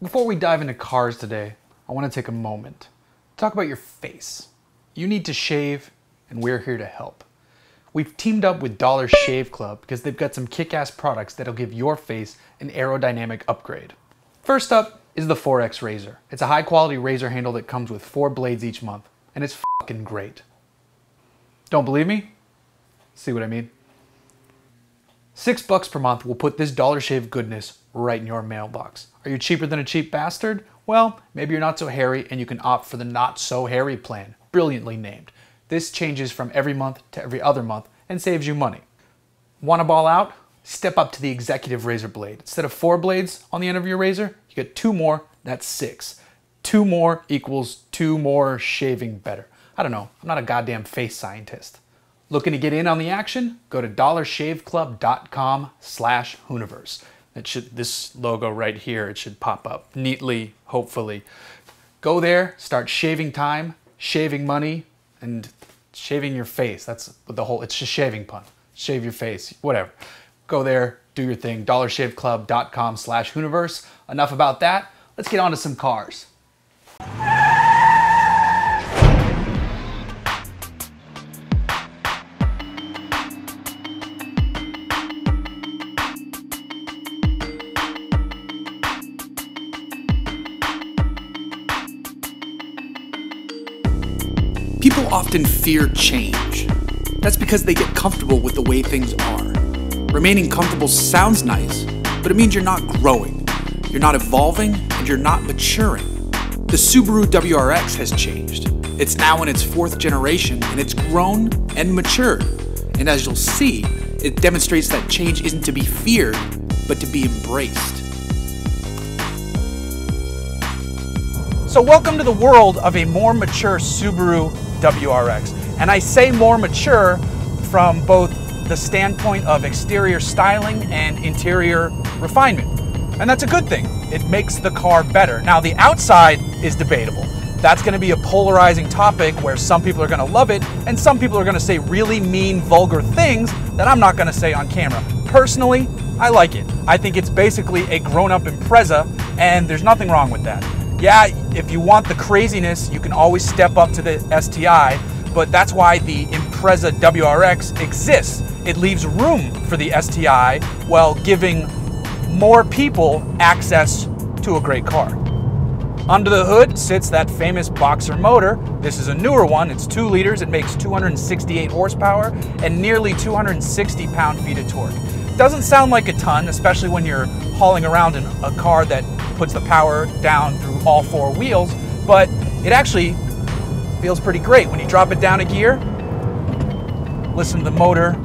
Before we dive into cars today, I want to take a moment to talk about your face. You need to shave, and we're here to help. We've teamed up with Dollar Shave Club because they've got some kick-ass products that'll give your face an aerodynamic upgrade. First up is the 4X razor. It's a high-quality razor handle that comes with 4 blades each month, and it's fucking great. Don't believe me? See what I mean? $6 per month will put this Dollar Shave goodness right in your mailbox. Are you cheaper than a cheap bastard? Well, maybe you're not so hairy and you can opt for the not so hairy plan. Brilliantly named. This changes from every month to every other month and saves you money. Want to ball out? Step up to the executive razor blade. Instead of 4 blades on the end of your razor, you get 2 more, that's 6. 2 more equals 2 more shaving better. I don't know, I'm not a goddamn face scientist. Looking to get in on the action? Go to dollarshaveclub.com/Hooniverse. This logo right here, it should pop up neatly, hopefully. Go there, start shaving time, shaving money, and shaving your face. That's the whole, it's just shaving pun. Shave your face, whatever. Go there, do your thing, dollarshaveclub.com/Hooniverse. Enough about that, let's get on to some cars. People often fear change. That's because they get comfortable with the way things are. Remaining comfortable sounds nice, but it means you're not growing, you're not evolving, and you're not maturing. The Subaru WRX has changed. It's now in its 4th generation, and it's grown and matured. And as you'll see, it demonstrates that change isn't to be feared, but to be embraced. So welcome to the world of a more mature Subaru WRX. And I say more mature from both the standpoint of exterior styling and interior refinement. And that's a good thing. It makes the car better. Now the outside is debatable. That's going to be a polarizing topic where some people are going to love it and some people are going to say really mean, vulgar things that I'm not going to say on camera. Personally, I like it. I think it's basically a grown-up Impreza, and there's nothing wrong with that. Yeah, if you want the craziness, you can always step up to the STI, but that's why the Impreza WRX exists. It leaves room for the STI while giving more people access to a great car. Under the hood sits that famous Boxer motor. This is a newer one, it's 2 liters, it makes 268 horsepower and nearly 260 pound-feet of torque. Doesn't sound like a ton, especially when you're hauling around in a car that puts the power down through all 4 wheels, but it actually feels pretty great. When you drop it down a gear, listen to the motor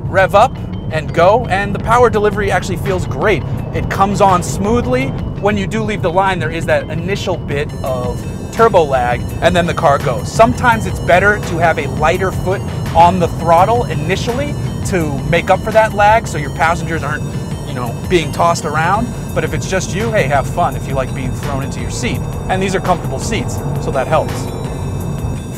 rev up and go, and the power delivery actually feels great. It comes on smoothly. When you do leave the line, there is that initial bit of turbo lag, and then the car goes. Sometimes it's better to have a lighter foot on the throttle initially to make up for that lag so your passengers aren't, being tossed around. But if it's just you, hey, have fun if you like being thrown into your seat. And these are comfortable seats, so that helps.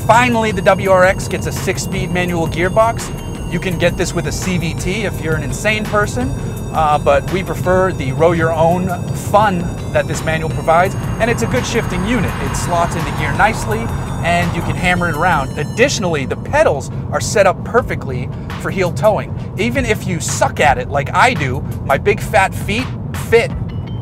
Finally, the WRX gets a 6-speed manual gearbox. You can get this with a CVT if you're an insane person, but we prefer the row your own fun that this manual provides, and it's a good shifting unit. It slots into gear nicely, and you can hammer it around. Additionally, the pedals are set up perfectly for heel towing. Even if you suck at it like I do, my big fat feet fit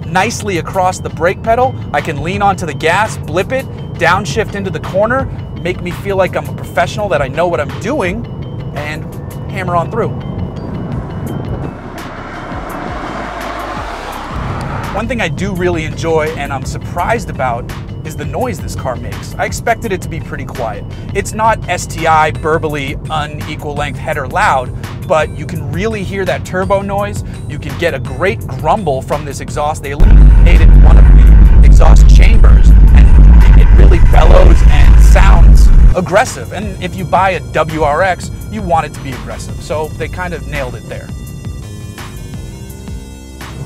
nicely across the brake pedal. I can lean onto the gas, blip it, downshift into the corner, make me feel like I'm a professional, that I know what I'm doing, and hammer on through. One thing I do really enjoy and I'm surprised about is the noise this car makes. I expected it to be pretty quiet. It's not STI, burbly, unequal length header loud, but you can really hear that turbo noise. You can get a great grumble from this exhaust. They eliminated one of the exhaust chambers, and it really bellows and sounds aggressive. And if you buy a WRX, you want it to be aggressive. So they kind of nailed it there.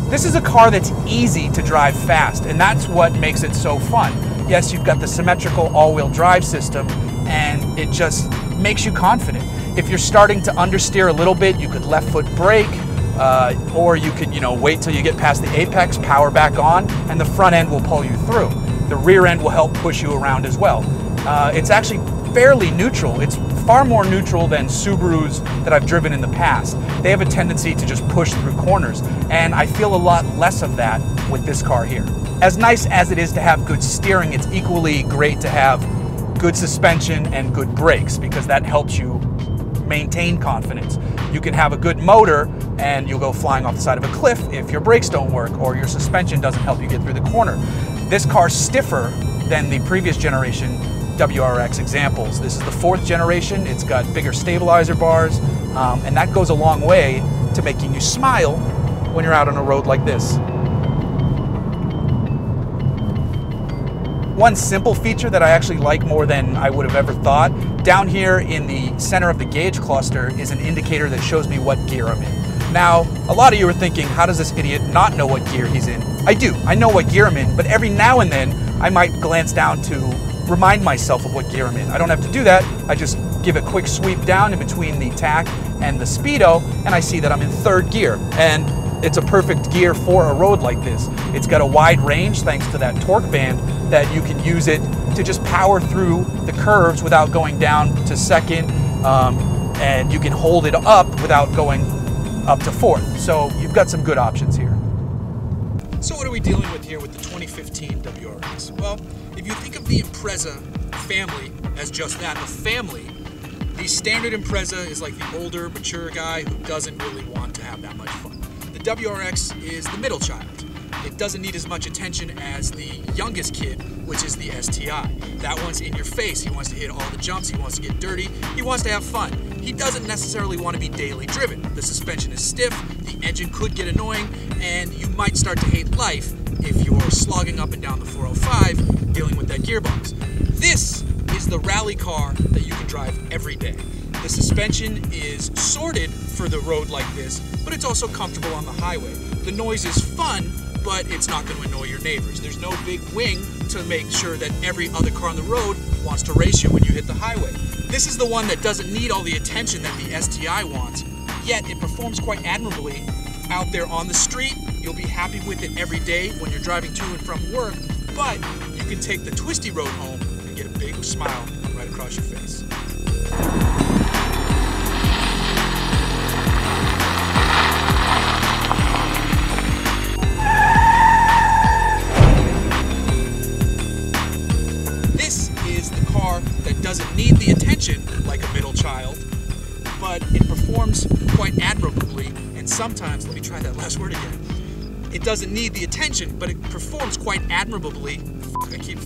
This is a car that's easy to drive fast, and that's what makes it so fun. Yes, you've got the symmetrical all-wheel drive system, and it just makes you confident. If you're starting to understeer a little bit, you could left foot brake, or you could, wait till you get past the apex, power back on, and the front end will pull you through. The rear end will help push you around as well. It's actually fairly neutral. It's far more neutral than Subarus that I've driven in the past. They have a tendency to just push through corners, and I feel a lot less of that with this car here. As nice as it is to have good steering, it's equally great to have good suspension and good brakes, because that helps you maintain confidence. You can have a good motor and you'll go flying off the side of a cliff if your brakes don't work or your suspension doesn't help you get through the corner. This car's stiffer than the previous generation WRX examples. This is the 4th generation. It's got bigger stabilizer bars, and that goes a long way to making you smile when you're out on a road like this. One simple feature that I actually like more than I would have ever thought, down here in the center of the gauge cluster is an indicator that shows me what gear I'm in. Now, a lot of you are thinking, how does this idiot not know what gear he's in? I do. I know what gear I'm in, but every now and then I might glance down to remind myself of what gear I'm in. I don't have to do that. I just give a quick sweep down in between the tach and the speedo, and I see that I'm in 3rd gear. And it's a perfect gear for a road like this. It's got a wide range thanks to that torque band that you can use it to just power through the curves without going down to 2nd, and you can hold it up without going up to 4th. So you've got some good options here. So what are we dealing with here with the 2015 WRX? Well, if you think of the Impreza family as just that, a family, the standard Impreza is like the older, mature guy who doesn't really want to have that much fun. The WRX is the middle child. It doesn't need as much attention as the youngest kid, which is the STI. That one's in your face. He wants to hit all the jumps. He wants to get dirty. He wants to have fun. He doesn't necessarily want to be daily driven. The suspension is stiff, the engine could get annoying, and you might start to hate life if you're slogging up and down the 405 dealing with that gearbox. This is the rally car that you can drive every day. The suspension is sorted for the road like this, but it's also comfortable on the highway. The noise is fun, but it's not going to annoy your neighbors. There's no big wing to make sure that every other car on the road wants to race you when you hit the highway. This is the one that doesn't need all the attention that the STI wants, yet it performs quite admirably out there on the street. You'll be happy with it every day when you're driving to and from work, but you can take the twisty road home and get a big smile right across your face. This is the car that doesn't need the attention like a middle child, but it performs quite admirably, and sometimes, let me try that last word again. It doesn't need the attention, but it performs quite admirably. I keep